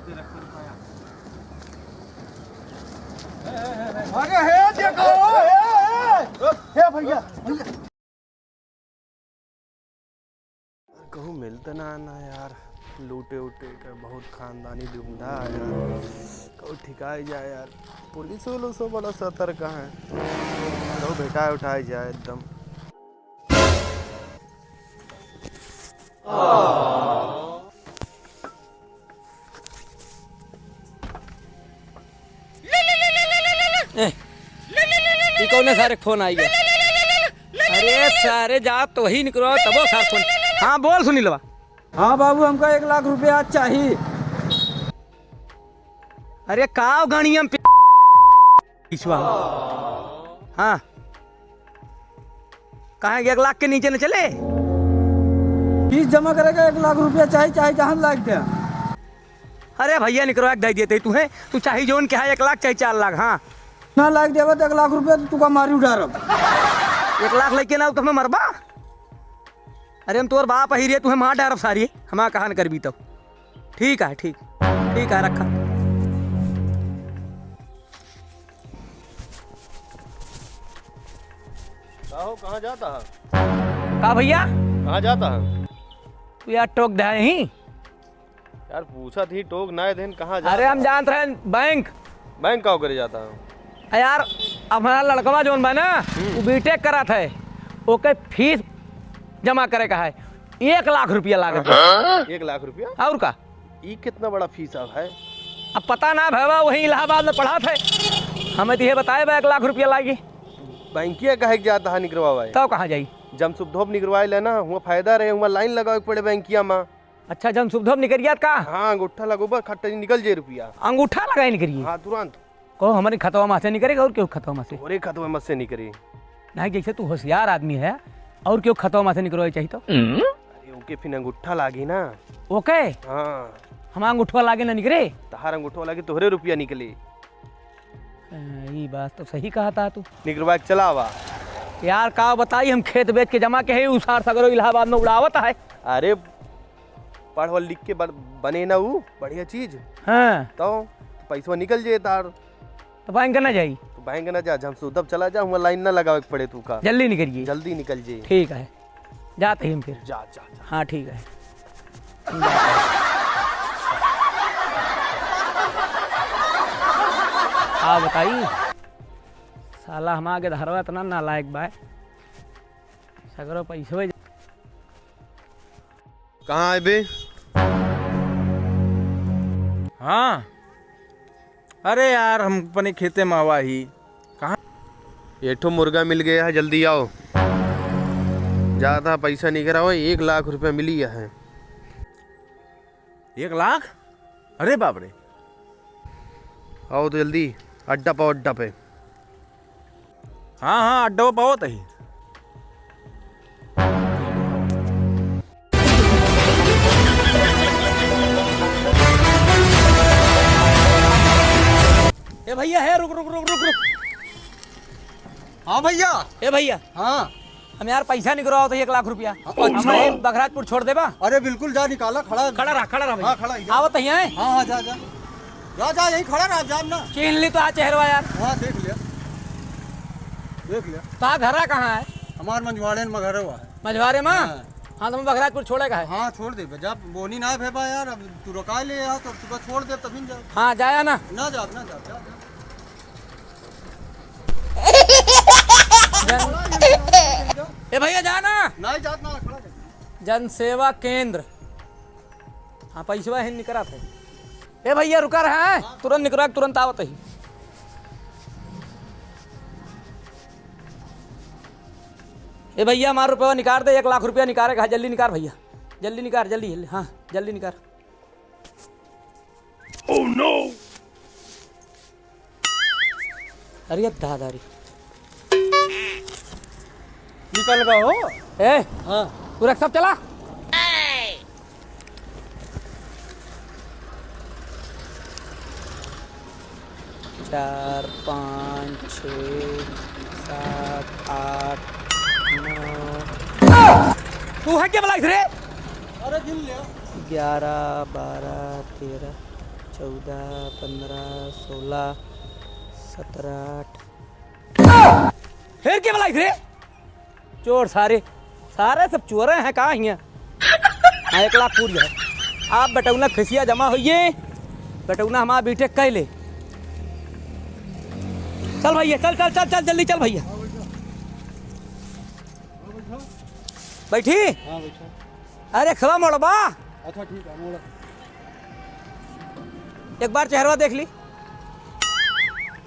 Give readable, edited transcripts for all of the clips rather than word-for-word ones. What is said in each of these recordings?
अरे हे देखो हे भैया कहूँ मिलते ना आना यार, लूटे उटे का बहुत खानदानी धंधा है यार, कहूँ ठिकाई जाए यार। पुलिस वालों से बड़ा सतर्क है, कहूँ भेटाए उठाए जाए एकदम। कौन है सारे फोन आई गया? अरे सारे जा तो वही निकलो तबो सारे फोन। हाँ बोल सुनीलवा। हाँ बाबू हमको 1 लाख रुपया चाहिए। अरे काव गाड़ी हम पिछवा। हाँ कहाँ 1 लाख के नीचे न चले? फीस जमा करेगा 1 लाख रुपया चाहिए जहाँ लाग दिया। अरे भैया निकलो दे देते तू है, तू चाहिए जोन क्या है 1 लाख चाहिए 4 लाख। हाँ ना लाग देगा तो 1 लाख रुपया तो तुका मारी उठा रहा। 1 लाख लेके ना तो हमें मरबा। अरे हम तोर बाप ही रे तुम्हें मार डारब सारी हमारा कहा न करबी तो। ठीक है ठीक है रखा। कहाँ जाता है? कहा भैया कहाँ जाता है? तू यार टोक दे ही यार पूछा थी टोक ना दिन कहाँ जा? अरे हम जानते हैं बैंक। बैंक का करे जाता है यार हमारा लड़कवा जोन बा ना वो बीटेक करा था, ओके फीस जमा करे का है 1 लाख रुपया लागत। 1 लाख रुपया? और का ये कितना बड़ा फीस अब है? अब पता ना भैया वही इलाहाबाद में पढ़ा था, हमें तो ये बताए 1 लाख रुपया लागी। बैंकिया कहे जाता है निकलवा भाई? तो कहाँ जाई? जम सुबधोप निकलवाए लेना, हुआ फायदा रहे, हुआ लाइन लगावे पड़े बैंकिया में। अच्छा जन सुबधोप निकलियात का? हाँ अंगूठा लगोबर खट्टा निकल जाए रुपया। अंगूठा लगाए निकलिए? हाँ तुरंत। को हमारे खतवा में से निकलेगा और क्यों खतवा में से? और खतवा में से निकले नहीं जैसे तू होशियार आदमी है और क्यों खतवा में से निकलवाई चाहिए तो? अरे ओके फिर अंगूठा लागी ना। ओके हाँ हम अंगूठवा लागे ना निकले? तहार अंगूठा लागे तोहरे रुपया निकले। ये बात तो सही कहा था तू। निकलवा के चलावा यार का बताई हम खेत बेच के जमा के है उसार सगरो इलाहाबाद में उड़ावत है। अरे पढ़ लिख के बने ना वो बढ़िया चीज। हाँ तो पैसा निकल जाए तार। तो बैंक ना जाई? तो बैंक ना जा, हम सुधब चला जा, हुआ लाइन ना लगावे पड़े तू का। जल्दी निकलिए। जल्दी निकल जाए। ठीक है जाते हम फिर। जा जा, जा। हाँ ठीक है। हाँ बताई साला हम आगे धरवा इतना नालायक बा सगरो पैसे। कहाँ है बे? हाँ अरे यार हम अपने खेते में आवा ही। कहाँ? ये ठो मुर्गा मिल गया है, जल्दी आओ। ज्यादा पैसा नहीं करा हुआ, 1 लाख रुपया मिली है। 1 लाख? अरे बाप रे। आओ तो जल्दी, अड्डा पाओ अड्डा पे। हाँ हाँ अड्डा पाओ तही। ए भैया है रुक रुक रुक रुक रुक। हाँ भैया। ए भैया हाँ हम यार पैसा निकलवाओ तो 1 लाख रुपया। अच्छा बघराजपुर छोड़ देबा? अरे बिल्कुल जा, निकाला खड़ा खड़ा रहा हाँ खड़ा ही। आवत ही है। हाँ जा जा जा जा यही खड़ा रहा जान ना। चिन्ह ली तो आ चेहरवा यार। हाँ देख लिया देख लिया। तो घरा कहाँ है? हमार मंझवाड़े में घर हुआ है। मझवारे में? हाँ तो बघराजपुर छोड़ेगा है। हाँ छोड़ दे जब बोनी ना भेबा यार, अब तू रुका ले यार तो तुका छोड़ दे तभी जा। हाँ जाया ना ना जा ना जा, जा, जा। ए भैया जाना नहीं जात ना खड़ा जा। जन सेवा केंद्र। हाँ पैसा है निकला थे। ए भैया रुका रहा है तुरंत निकला तुरंत आवत ही। ए भैया हमारा रुपया निकाल दे, 1 लाख रुपया निकालेगा। जल्दी निकाल भैया, जल्दी निकाल जल्दी। हाँ जल्दी निकाल। Oh no. अरे दादारी निकल गए हो? ए हाँ तू रख सब चला। चार 5 6 7 8 9। तू है क्या बोला रे? अरे गिन लिया। 11 12 13 14, 15, 16, 17, 8 फिर क्या बोला रे? चोर सारे सारे सब चोर हैं कहाँ हियाँ? 1 लाख पूरी है। आप बटौना खसिया जमा होइए, बटौना हमारा बीटे कह ले। चल भैया चल चल चल चल जल्दी चल भैया। बैठी? हाँ बैठा। अरे खवा मोड़बा, अच्छा ठीक है मोड़ा। एक बार चेहरा देख ली।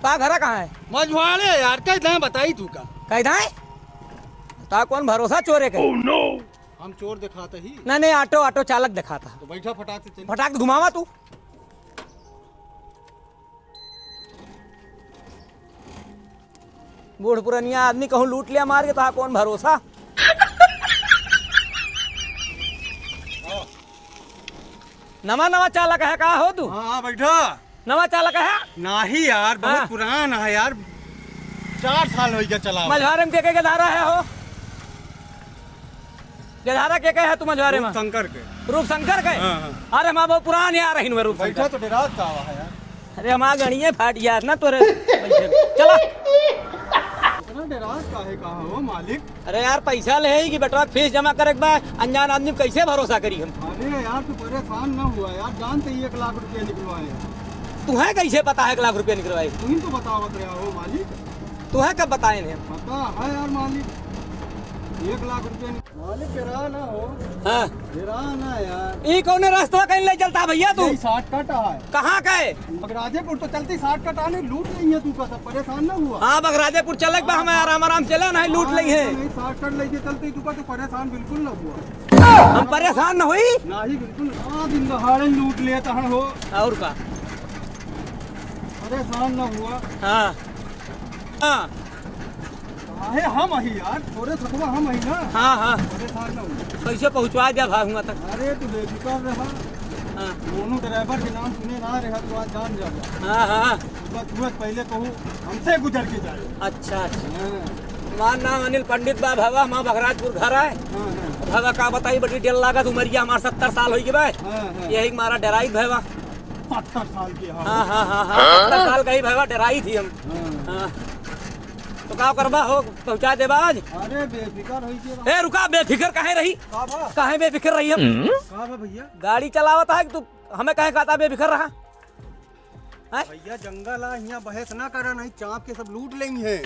का घरा कहाँ है? मझवाड़े यार कह बताई तू का। कह दाए ता कौन भरोसा चोरे के? हम चोर दिखाते ही। नहीं ऑटो ऑटो चालक दिखा था। तो बैठा फटाक से चल। फटाक घुमावा तू। बूढ़ पुरानिया आदमी कहूँ लूट लिया मार के, तो कौन भरोसा। नवा नवा चालक है, कहा हो तू? हाँ बैठा। नवा चालक है? नहीं यार बहुत हाँ। पुराना है यार, 4 साल हो गया चला। मझवारे में के धारा है हो? गेधारा के है तू मझवारे में? शंकर के। रूप शंकर के? हाँ, हाँ। अरे माँ बहुत पुराने आ रही रूप बैठा शंकर। तो डेरात का हुआ है यार। अरे हमारा गणिये फाट यार ना तोरे। चला। इतना डेरात का है कहा हो मालिक? अरे यार पैसा ले ही कि बेटवा फीस जमा करे के बाद अनजान आदमी कैसे भरोसा करी हम? अरे यार तू परेशान ना हुआ यार, जानते ही 1 लाख रुपया निकलवाए। तुम्हें कैसे पता है 1 लाख रुपया निकलवाए? तुम तो बतावत रहा हो मालिक। तुम्हें कब बताए ने? पता है यार मालिक, 1 लाख रुपया मालिक गिरा ना हो। हाँ गिरा ना यार। ई कौन रास्ता कहीं ले चलता भैया तू? 60 कट है। कहाँ गए? बगराजेपुर तो चलती 60 कट आने लूट नहीं है तू का, सब परेशान ना हुआ। हाँ बगराजेपुर चलक बा, हमें आराम आराम चला नहीं लूट ली है। 60 कट लेके चलती तू का, तो परेशान बिल्कुल ना हुआ। हम परेशान न हुई? नहीं बिल्कुल। दिन दहाड़े लूट लेता हो। और का परेशान ना हुआ। हाँ हाँ है हम ही यार, थोड़े थकवा हम ही ना। हाँ हाँ परेशान ना हुआ। कैसे पहुँचवा दिया भागुआ तक? अरे तू बेफिक्र रहा। हाँ दोनों ड्राइवर के नाम सुने ना रहा तो आज जान जाएगा। हाँ हाँ तुरंत पहले कहूँ हमसे गुजर के जाए। अच्छा अच्छा। हाँ, हमार नाम अनिल पंडित बा भवा, हमारा बगराजपुर घर है। हाँ, हाँ, भवा का बताई बड़ी डेल लागत उमरिया हमारे 70 साल हो गए भाई। हाँ, हाँ। यही हमारा डराई भवा। 70 साल की। हाँ, हाँ हाँ हाँ हाँ 70 साल का ही भवा डराई थी हम। हाँ। हाँ तो का करबा हो, पहुँचा दे आज। अरे बेफिक्र हो ए रुका, बेफिक्र काहे रही? काहे बेफिक्र रही हम? कहा भैया? गाड़ी चलावता है कि तू हमें कहे कहता बेफिक्र रहा? हैं? भैया जंगल है, यहाँ बहस ना करा, नहीं चाप के सब लूट लेंगे।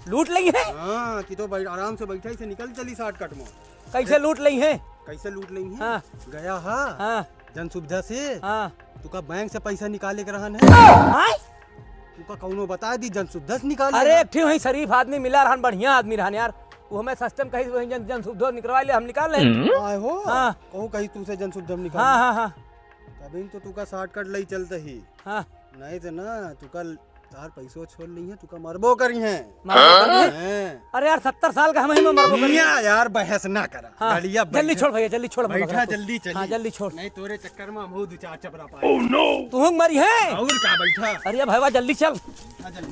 लूट ली है? हाँ कि तो आराम से बैठा से निकल चली 60 कट में। कैसे लूट ली है? कैसे लूट लेंगे? हाँ। गया हाँ हाँ जन सुविधा से। हाँ तू का बैंक से पैसा निकाले के रहन है। हाँ? तू का कौनो बता दी जन सुविधा से निकाले। अरे एक वही शरीफ आदमी मिला रहन, बढ़िया आदमी रहन यार। वो हमें सिस्टम कहीं वही जन सुविधा निकलवा ले, हम निकाल ले। आए हो। हाँ। कहूँ कहीं तू से जन सुविधा में निकाल। हाँ हाँ हाँ तभी तो तू का 60 कट ले चलते ही। हाँ नहीं तो ना तू का तार पैसों छोड़ ली है, तू का मरबो करी है। मरबो करी है? हैं। अरे यार 70 साल का हम ही में मरबो करी। मियां यार बहस ना करा। हाँ गाड़िया जल्दी छोड़ भैया, जल्दी छोड़ बैठा भैया। जल्दी चली। हाँ जल्दी छोड़। नहीं तोरे चक्कर में हम दो चार चपरा पाए। तू मरी है? और का बैठा। अरे भैया जल्दी चल, हाँ, जल्दी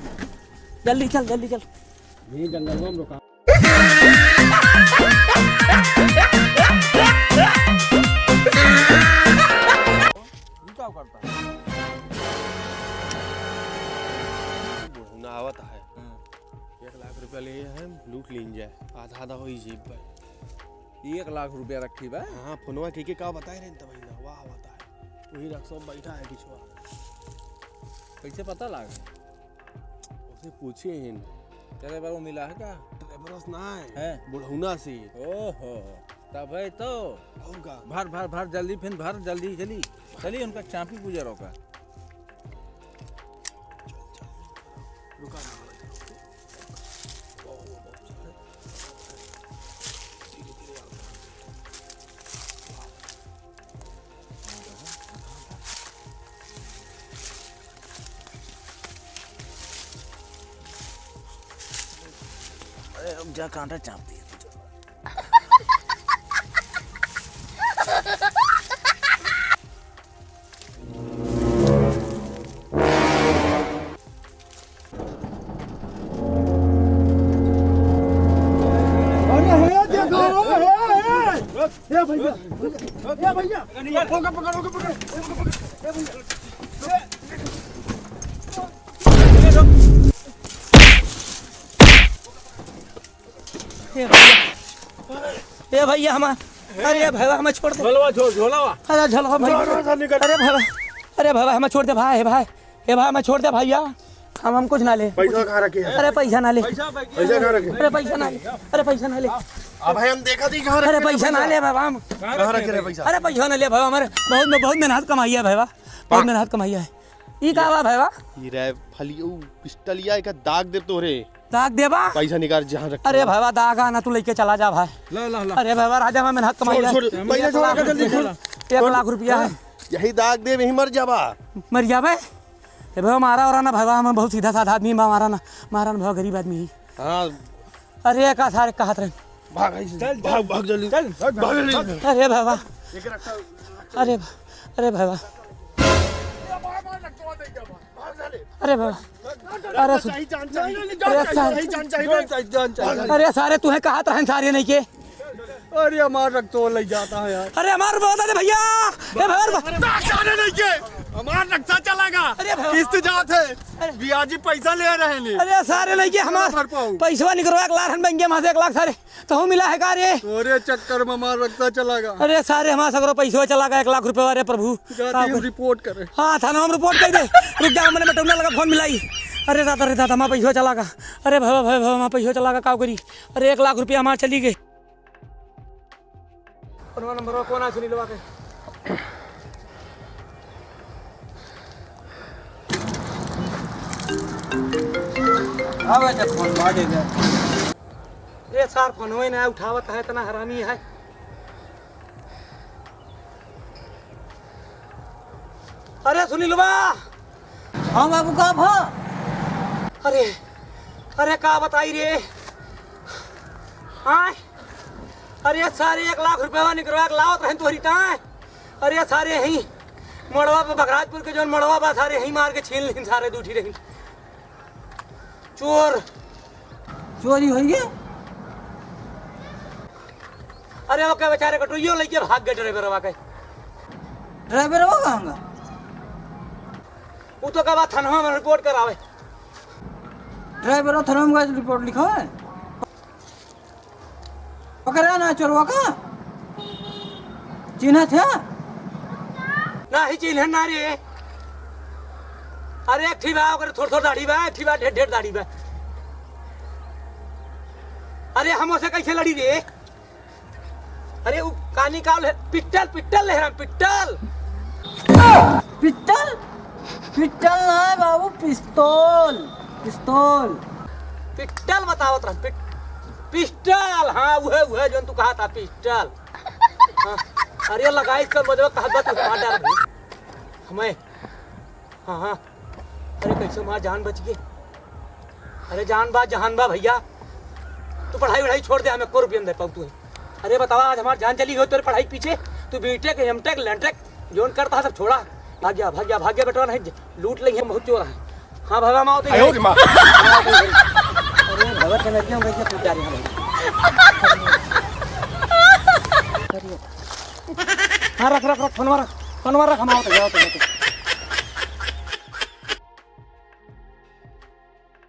जल्दी चल जल्दी चल। ये जंगल में रुका। क्या करता है? बुढ़ना आवत है। 1 लाख रुपया ले है, लूट लीन जाए, आधा आधा हो जेब पर। 1 लाख रुपया रखी बा। हाँ फोनवा के का बताए रहे तब ना वाह आवता है। वही रख सब बैठा है किछवा। कैसे पता लाग? उसे पूछे हैं तेरे बार वो मिला है का? ड्राइवर ना है? है बुढ़ौना से। ओहो तब है तो और का भर भर भर जल्दी, फिर भर जल्दी चली चली, उनका चापी गुजर होगा। रुका अरे अब जा कांटा चाप दिया। भैया भैया पकड़ो। ए भैया हम अरे भैया हमें छोड़ दे झोलवा झोलवा अरे झलवा भाई अरे भैया हमें छोड़ दे भाई भाई ए भाई हमें छोड़ दे भैया हम कुछ ना ले पैसा कहाँ रखे हैं? अरे पैसा ना ले पैसा कहाँ रखे? अरे पैसा ना ले अरे पैसा ना ले अब भाई हम देखा थी कहाँ अरे रखे? पैसा ना ले बाबा हम कहाँ रखे रे पैसा? अरे पैसा ना ले भाई हमारे बहुत मेहनत कमाई है भाई बहुत मेहनत कमाई है ई का बा भाई ये रे फलियो पिस्टलिया का दाग दे तोरे दाग देबा पैसा निकाल जहाँ रखे। अरे भाई दाग आना तू लेके चला जा भाई ला ला ला अरे भाई राजा मैं मेहनत कमाई है पैसा छोड़ के जल्दी छोड़। 1 लाख रुपया है यही दाग दे वही मर जाबा। मर जा भाई ए भाई मारा और ना भाई हम बहुत सीधा साधा आदमी मारा ना भाई गरीब आदमी ही हाँ अरे का सारे का हाथ रहे भाग भाग जल्दी चल अरे बाबा अरे अरे बाबा अरे बाबा अरे अरे सारे तुम्हें कहा रहन सारे नहीं के अरे हमार रख तो लग जाता है यार। अरे हमार बहुत अरे भैया ए भैया नहीं के हमार रक्षा चलागा अरे भाई। किस्त जात है बियाजी पैसा ले रहे हैं। अरे सारे नहीं के हमार भर पाऊं। पैसा निकलो 1 लाख बैंक वहां से 1 लाख सारे तो मिला है का रे अरे चक्कर में हमार रक्षा चलागा अरे सारे हमारा सगरो पैसा चला गया 1 लाख रुपए अरे प्रभु रिपोर्ट करे। हाँ थाना में रिपोर्ट कर दे रुक जा मैंने बटन लगा फोन मिलाई अरे दादा हमारा पैसा चला गया अरे भाई हमारा पैसा चला गया का करी अरे 1 लाख रुपया हमारा चली गई नंबर कौन आ सुनी लगा के आवे जब फोन मारे गए ये सार फोन होए ना उठावत है इतना हरामी है अरे सुनील बा हाँ बाबू का भा अरे अरे का बताई रे हाँ अरे सारे 1 लाख रुपया निकलवा के लावत रहें तोहरी टाँ अरे सारे यहीं मड़वा पे बघराजपुर के जो मड़वा बा सारे यहीं मार के छीन लीन सारे दूठी रही चोर चोरी हुई है। अरे वो क्या बेचारे कटोइयो लेके भाग गए ड्राइवर के ड्राइवर वो कहूँगा वो तो का बात थाना में रिपोर्ट करावे ड्राइवर थाना में रिपोर्ट लिखा है पकड़ा ना चोरवा का चिन्ह था ना ही चिन्ह ना रे अरे एक बा ओकर थोड़ दाढ़ी बा एक बा ढेर दाढ़ी बा अरे हम से कैसे लड़ी रे अरे वो कानी काल पिट्टल ले हम पिट्टल पिस्टल पिस्टल ना है बाबू पिस्तौल पिस्तौल पिट्टल बतावत रह पिस्टल हाँ वह जो तू कहा था पिस्टल हाँ, अरे लगाई कर बजवा कहा बा तू मार डाल हमें हाँ अरे कैसे मार जान बच गई अरे जहान बा भैया तू पढ़ाई छोड़ दे हमें 1 रुपया दे पाऊ तू अरे बतावा आज हमारी जान चली गई तेरे पढ़ाई पीछे तू बीटेक एमटेक लैंटेक जोन करता सब छोड़ा भाग गया बेटवा नहीं लूट लेंगे बहुत चोर है हाँ भगवा माओ तो अरे भगत के लड़कियों में कैसे पूछा रही हाँ रख फोनवा रख हम आओ तो जाओ तो